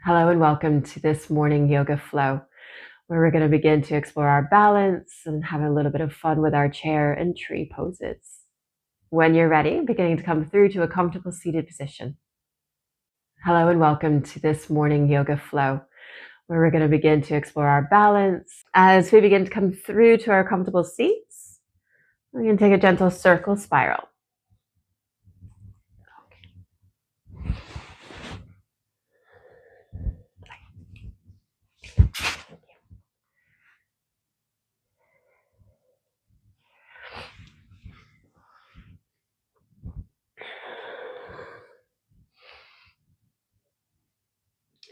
Hello and welcome to this morning yoga flow, where we're going to begin to explore our balance and have a little bit of fun with our chair and tree poses. When you're ready, beginning to come through to a comfortable seated position. Hello and welcome to this morning yoga flow, where we're going to begin to explore our balance. As we begin to come through to our comfortable seats, we can take a gentle circle spiral.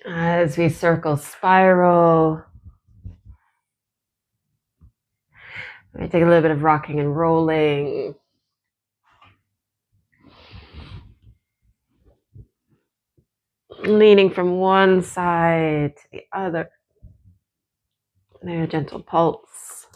As we circle spiral, we take a little bit of rocking and rolling. Leaning from one side to the other. There, a gentle pulse.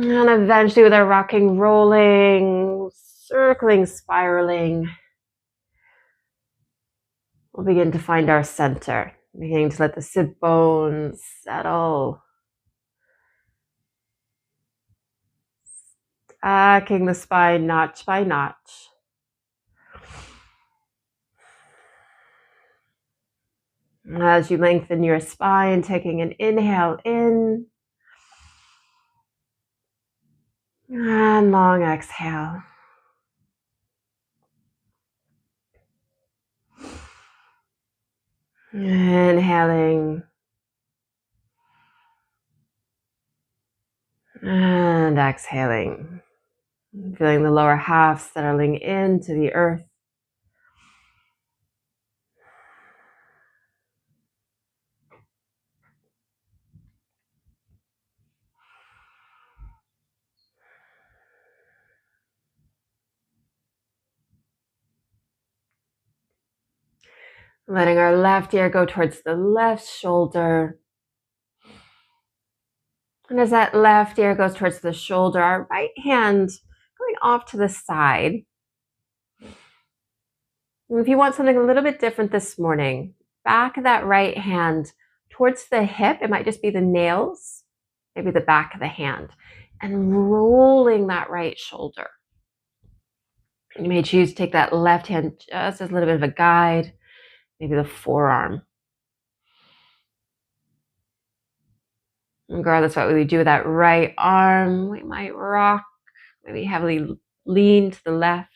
And eventually with our rocking, rolling, circling, spiraling, we'll begin to find our center, beginning to let the sit bones settle. Stacking the spine notch by notch. As you lengthen your spine, taking an inhale in, and long exhale. Inhaling and exhaling. Feeling the lower half settling into the earth. Letting our left ear go towards the left shoulder. And as that left ear goes towards the shoulder, our right hand going off to the side. And if you want something a little bit different this morning, back of that right hand towards the hip. It might just be the nails, maybe the back of the hand, and rolling that right shoulder. You may choose to take that left hand just as a little bit of a guide, maybe the forearm. Regardless of what we do with that right arm, we might rock, maybe heavily lean to the left.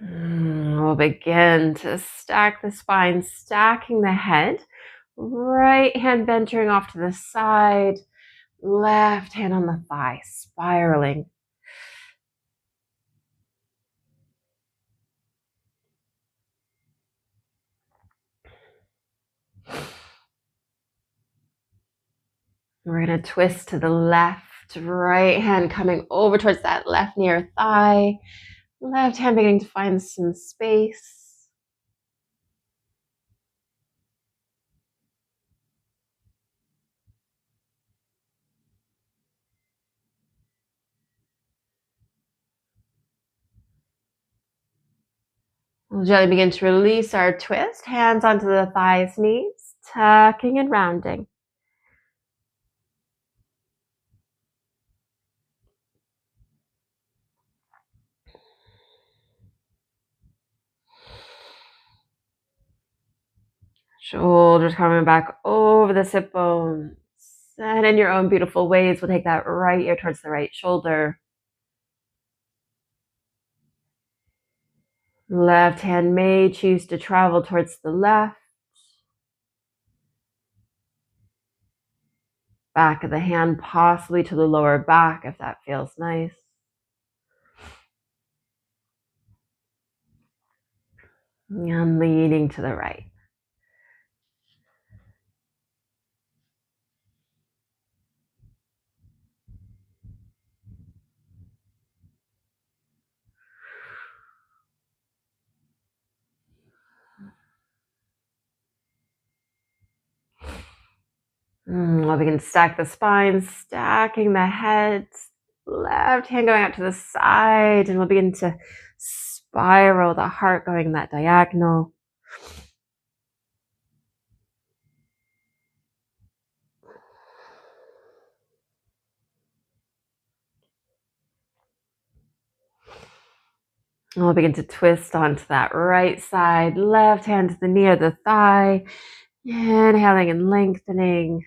We'll begin to stack the spine, stacking the head. Right hand venturing off to the side, left hand on the thigh, spiraling. We're going to twist to the left, right hand coming over towards that left near thigh, left hand beginning to find some space. We'll gently begin to release our twist, hands onto the thighs, knees, tucking and rounding. Shoulders coming back over the sit bones. And in your own beautiful ways, we'll take that right ear towards the right shoulder. Left hand may choose to travel towards the left. Back of the hand, possibly to the lower back if that feels nice. And leaning to the right. We'll begin to stack the spine, stacking the head, left hand going out to the side, and we'll begin to spiral the heart going in that diagonal. And we'll begin to twist onto that right side, left hand to the knee or the thigh, inhaling and lengthening.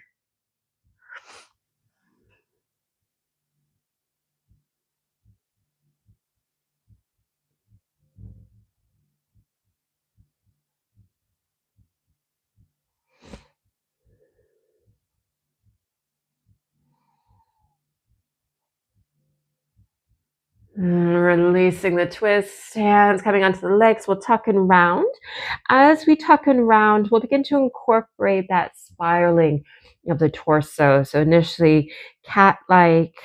Releasing the twist, hands coming onto the legs, we'll tuck and round. As we tuck and round, we'll begin to incorporate that spiraling of the torso. So initially cat-like,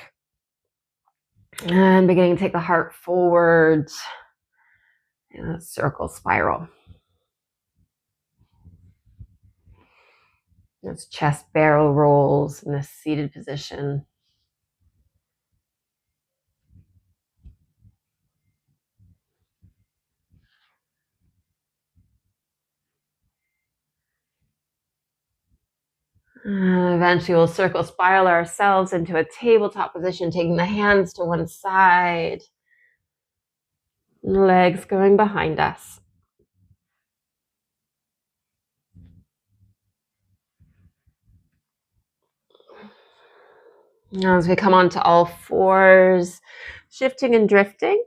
and beginning to take the heart forward in a circle spiral. As chest barrel rolls in a seated position. Eventually we'll circle spiral ourselves into a tabletop position, taking the hands to one side, legs going behind us. Now as we come onto all fours, shifting and drifting.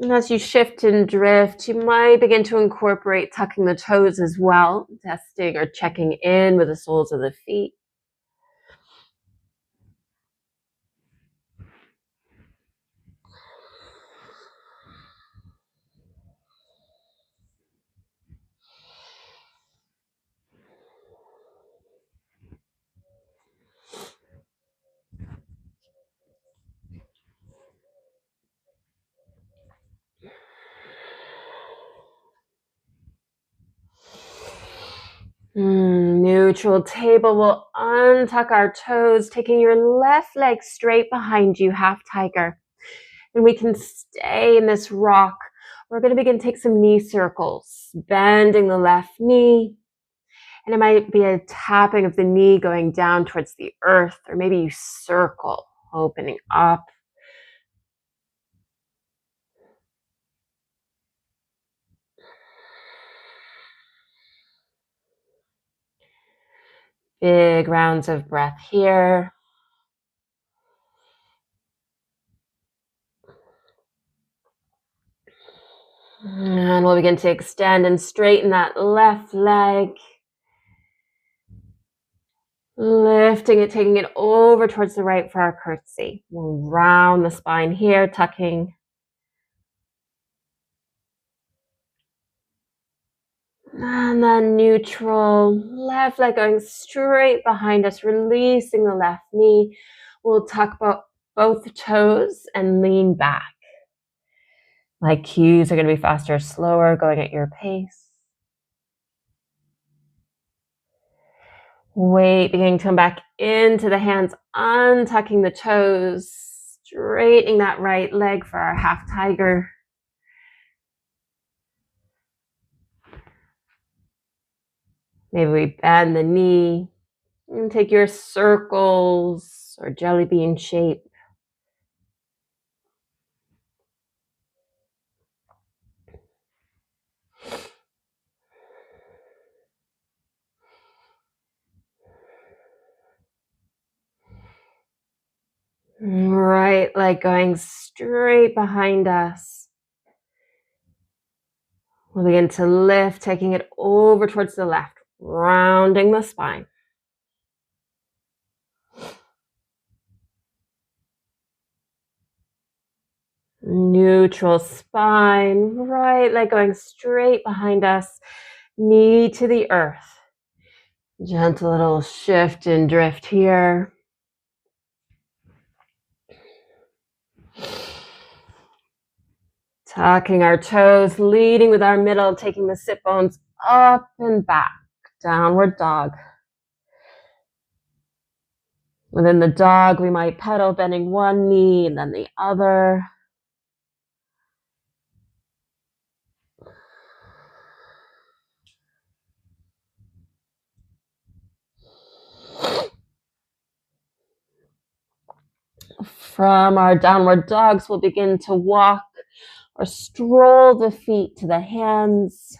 And as you shift and drift, you might begin to incorporate tucking the toes as well, testing or checking in with the soles of the feet. Neutral table. We'll untuck our toes, taking your left leg straight behind you, half tiger. And we can stay in this rock. We're going to begin to take some knee circles, bending the left knee. And it might be a tapping of the knee going down towards the earth, or maybe you circle, opening up. Big rounds of breath here. And we'll begin to extend and straighten that left leg. Lifting it, taking it over towards the right for our curtsy. We'll round the spine here, tucking. And then neutral, left leg going straight behind us, releasing the left knee. We'll tuck both toes and lean back. My cues are going to be faster or slower, going at your pace. Weight beginning to come back into the hands, untucking the toes, straightening that right leg for our half tiger. Maybe we bend the knee and take your circles or jelly bean shape. Right leg going straight behind us. We'll begin to lift, taking it over towards the left. rounding the spine. Neutral spine, right leg going straight behind us, knee to the earth. Gentle little shift and drift here. Tucking our toes, leading with our middle, taking the sit bones up and back, downward dog. Within the dog, we might pedal, bending one knee and then the other. From our downward dogs, we'll begin to walk or stroll the feet to the hands,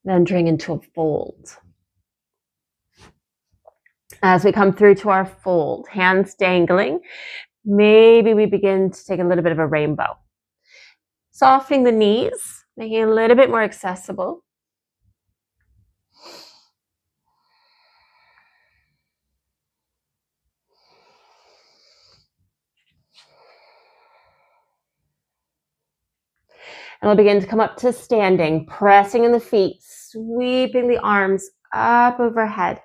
entering into a fold. As we come through to our fold, hands dangling, maybe we begin to take a little bit of a rainbow. Softening the knees, making it a little bit more accessible. And we'll begin to come up to standing, pressing in the feet, sweeping the arms up overhead.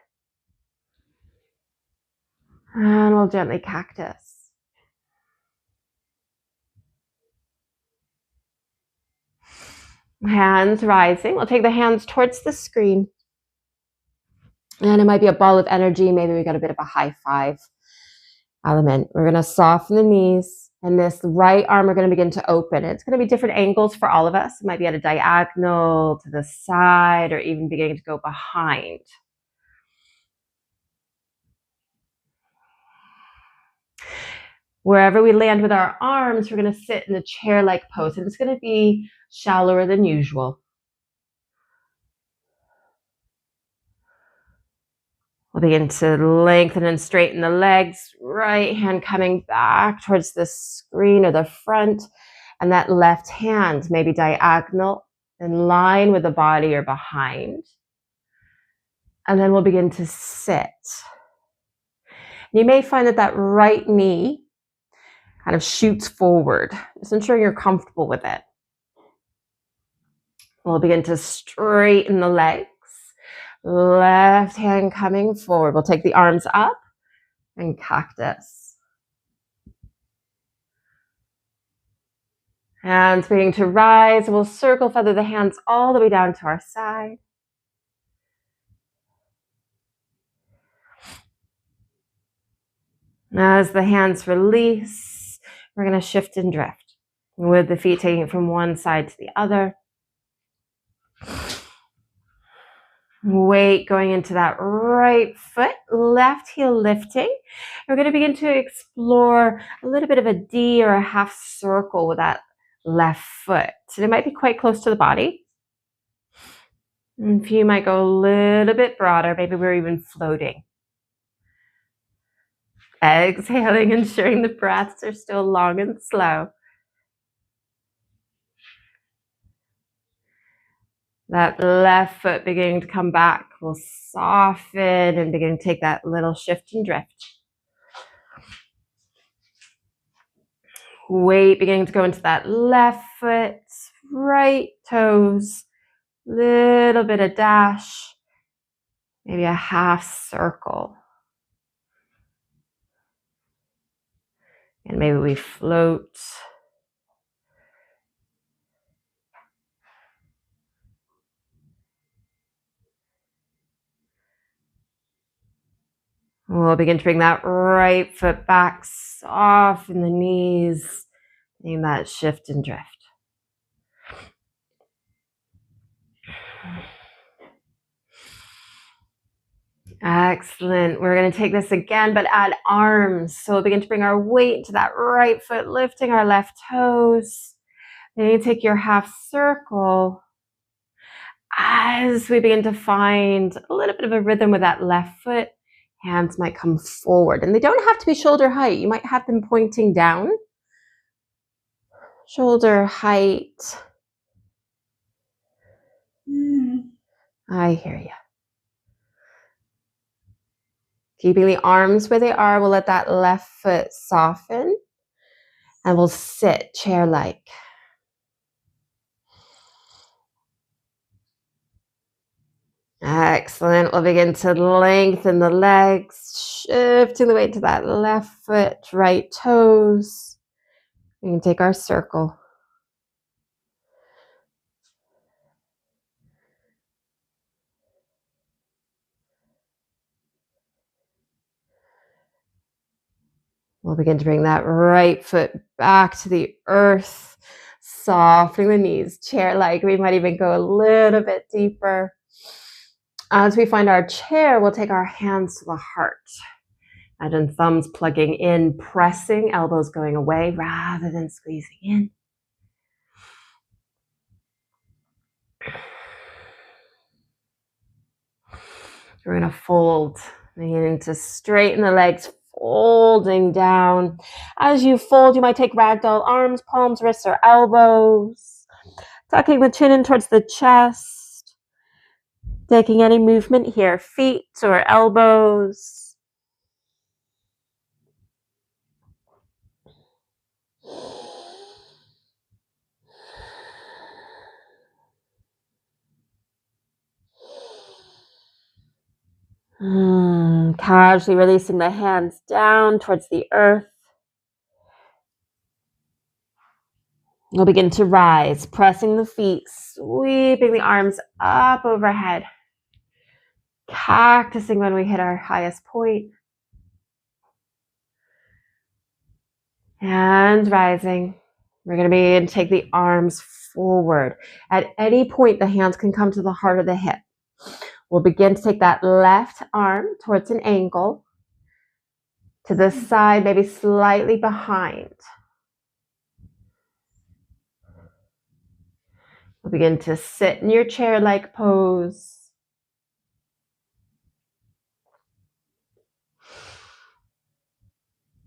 And we'll gently cactus. Hands rising. We'll take the hands towards the screen. And it might be a ball of energy. Maybe we got a bit of a high five element. We're going to soften the knees. And this right arm, we're going to begin to open. It's going to be different angles for all of us. It might be at a diagonal, to the side, or even beginning to go behind. Wherever we land with our arms, we're going to sit in a chair-like pose. And it's going to be shallower than usual. We'll begin to lengthen and straighten the legs. Right hand coming back towards the screen or the front. And that left hand maybe diagonal, in line with the body or behind. And then we'll begin to sit. You may find that that right knee kind of shoots forward. Just ensure you're comfortable with it. We'll begin to straighten the legs. Left hand coming forward. We'll take the arms up and cactus. Hands beginning to rise. We'll circle feather the hands all the way down to our side. As the hands release, we're going to shift and drift, with the feet taking it from one side to the other. Weight going into that right foot, left heel lifting. We're going to begin to explore a little bit of a D or a half circle with that left foot. So it might be quite close to the body. And a few might go a little bit broader. Maybe we're even floating. Exhaling, ensuring the breaths are still long and slow. That left foot beginning to come back. We'll soften and begin to take that little shift and drift. Weight beginning to go into that left foot, right toes, little bit of dash, maybe a half circle. And maybe we float. We'll begin to bring that right foot back, soften the knees, and that shift and drift. Excellent. We're going to take this again, but add arms. So we'll begin to bring our weight to that right foot, lifting our left toes. Then you take your half circle as we begin to find a little bit of a rhythm with that left foot. Hands might come forward, and they don't have to be shoulder height. You might have them pointing down. Shoulder height. I hear you. Keeping the arms where they are, we'll let that left foot soften and we'll sit chair-like. Excellent. We'll begin to lengthen the legs, shifting the weight to that left foot, right toes. We can take our circle. We'll begin to bring that right foot back to the earth, softening the knees, chair-like. We might even go a little bit deeper. As we find our chair, we'll take our hands to the heart. Imagine thumbs plugging in, pressing, elbows going away rather than squeezing in. We're going to fold, beginning to straighten the legs, folding down. As you fold, you might take ragdoll arms, palms, wrists, or elbows. Tucking the chin in towards the chest. Taking any movement here, feet or elbows. Casually releasing the hands down towards the earth. We'll begin to rise, pressing the feet, sweeping the arms up overhead. Cactusing when we hit our highest point. And rising. We're going to begin to take the arms forward. At any point, the hands can come to the heart of the hip. We'll begin to take that left arm towards an angle, to the side, maybe slightly behind. We'll begin to sit in your chair-like pose.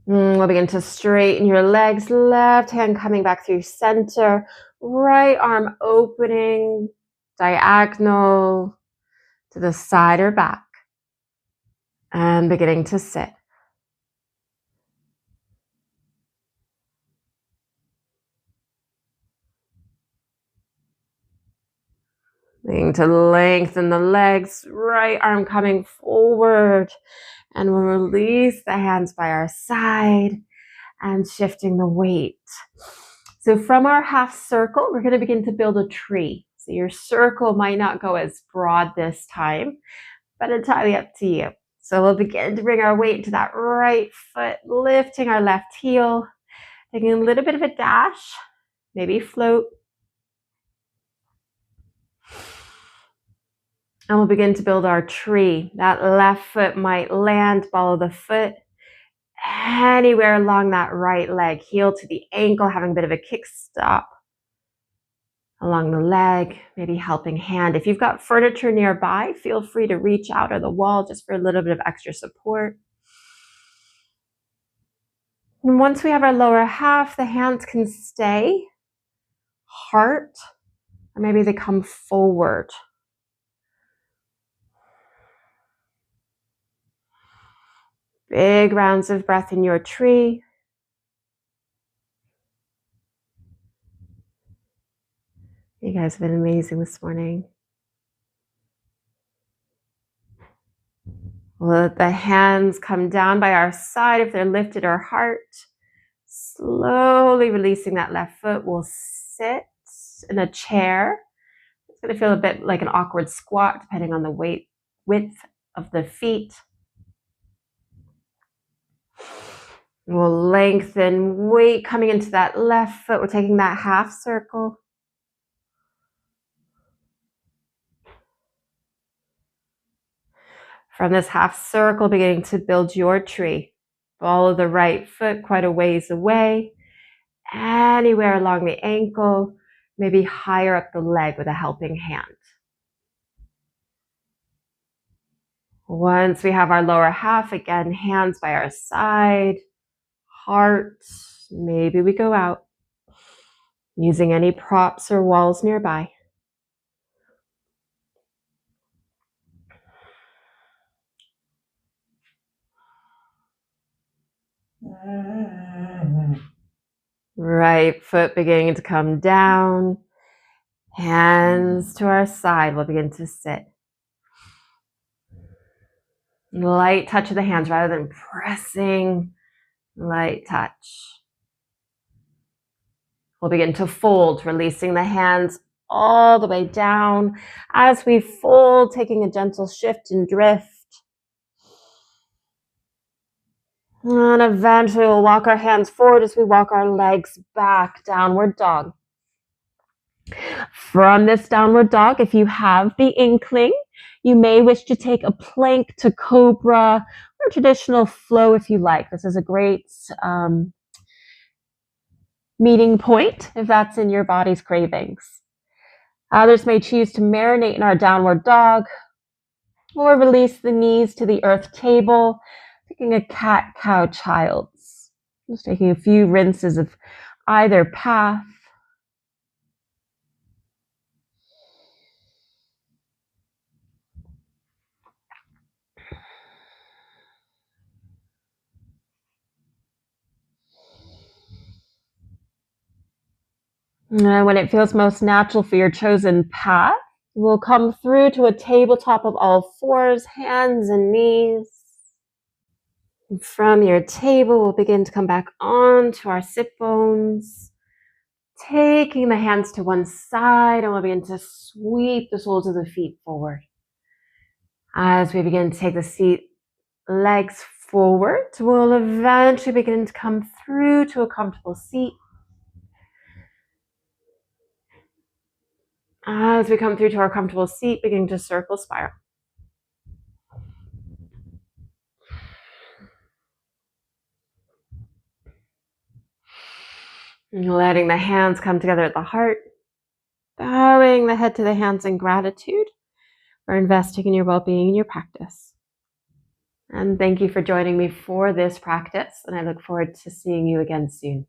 We'll begin to straighten your legs, left hand coming back through center, right arm opening, diagonal to the side or back, and beginning to sit. Beginning to lengthen the legs, right arm coming forward, and we'll release the hands by our side and shifting the weight. So from our half circle, we're going to begin to build a tree. So your circle might not go as broad this time, but entirely up to you. So we'll begin to bring our weight to that right foot, lifting our left heel, taking a little bit of a dash, maybe float. And we'll begin to build our tree. That left foot might land, follow the foot anywhere along that right leg, heel to the ankle, having a bit of a kick stop along the leg, maybe helping hand. If you've got furniture nearby, feel free to reach out of the wall just for a little bit of extra support. And once we have our lower half, the hands can stay, heart, or maybe they come forward. Big rounds of breath in your tree. You guys have been amazing this morning. We'll let the hands come down by our side if they're lifted, or heart. Slowly releasing that left foot. We'll sit in a chair. It's going to feel a bit like an awkward squat depending on the width of the feet. We'll lengthen, weight coming into that left foot. We're taking that half circle. From this half circle, beginning to build your tree. Follow the right foot quite a ways away, anywhere along the ankle, maybe higher up the leg with a helping hand. Once we have our lower half, again, hands by our side, heart, maybe we go out, using any props or walls nearby. Right foot beginning to come down. Hands to our side. We'll begin to sit. Light touch of the hands rather than pressing. Light touch. We'll begin to fold, releasing the hands all the way down. As we fold, taking a gentle shift and drift. And eventually we'll walk our hands forward as we walk our legs back, downward dog. From this downward dog, if you have the inkling, you may wish to take a plank to cobra or traditional flow if you like. This is a great meeting point if that's in your body's cravings. Others may choose to marinate in our downward dog or release the knees to the earth table, taking a cat, cow, child's. Just taking a few rinses of either path. And when it feels most natural for your chosen path, we'll come through to a tabletop of all fours, hands and knees. And from your table, we'll begin to come back onto our sit bones, taking the hands to one side, and we'll begin to sweep the soles of the feet forward. As we begin to take the legs forward, we'll eventually begin to come through to a comfortable seat. As we come through to our comfortable seat, beginning to circle spiral. And letting the hands come together at the heart. Bowing the head to the hands in gratitude for investing in your well-being and your practice. And thank you for joining me for this practice. And I look forward to seeing you again soon.